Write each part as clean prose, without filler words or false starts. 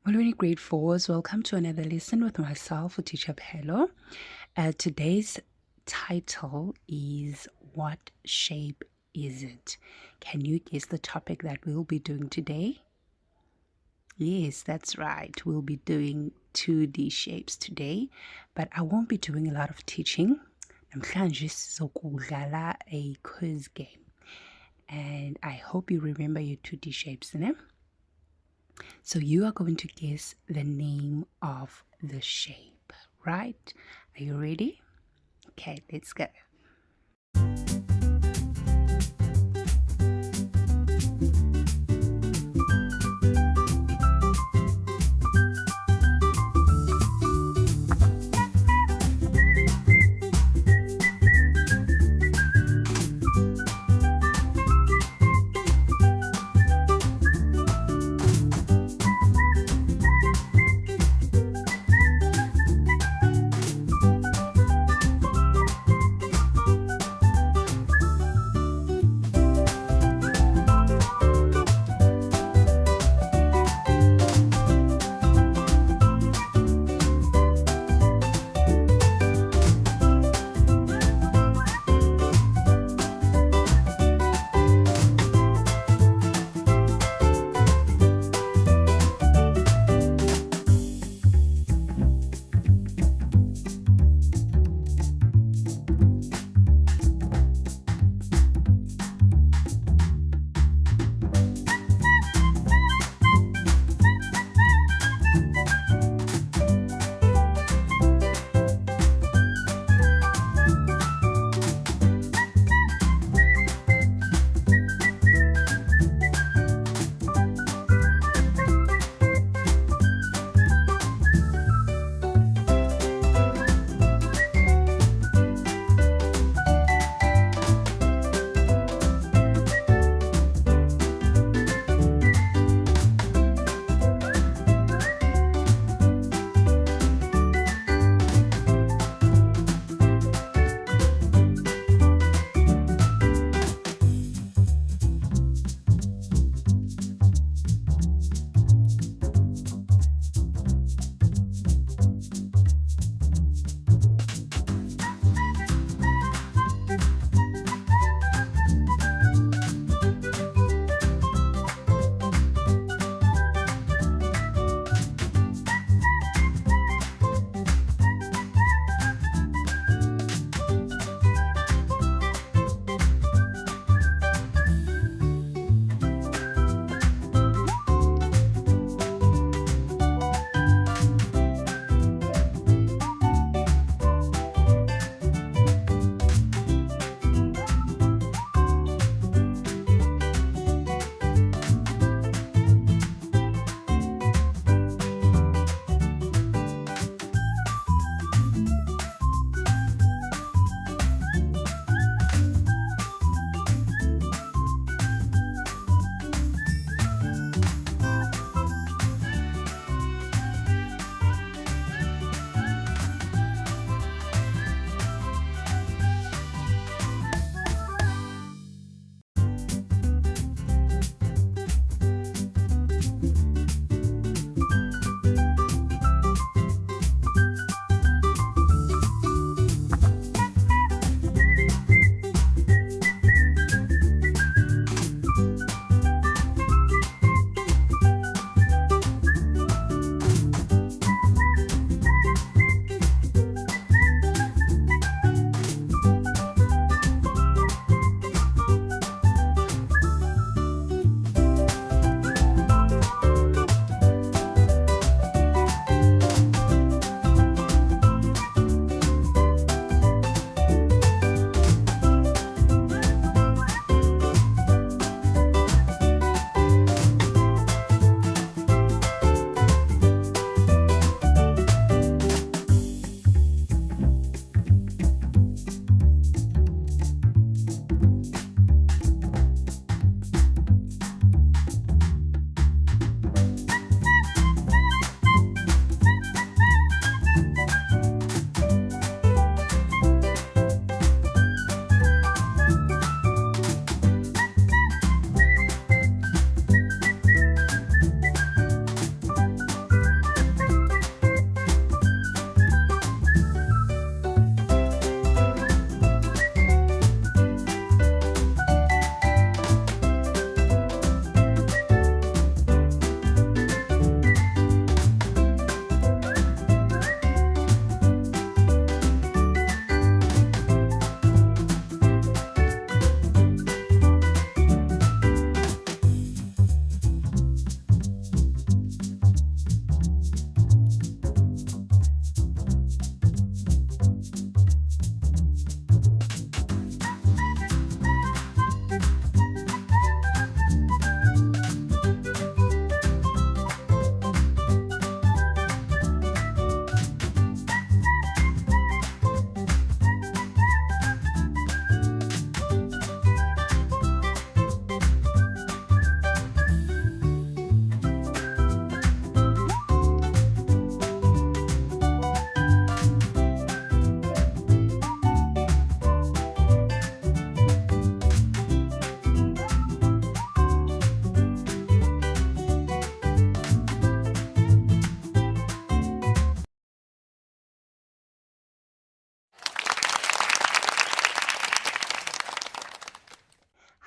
Molweni grade fours, welcome to another lesson with myself, teacher Phelo. Today's title is What Shape Is It? Can you guess the topic that we'll be doing today? Yes, that's right. We'll be doing 2D shapes today, but I won't be doing a lot of teaching. Namhlanje sizokudlala a quiz game. And I hope you remember your 2D shapes, né? So you are going to guess the name of the shape, right? Are you ready? Okay, let's go.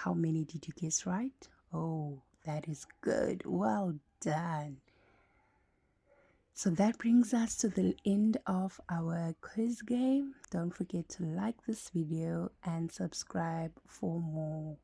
How many did you guess right? Oh, that is good. Well done. So that brings us to the end of our quiz game. Don't forget to like this video and subscribe for more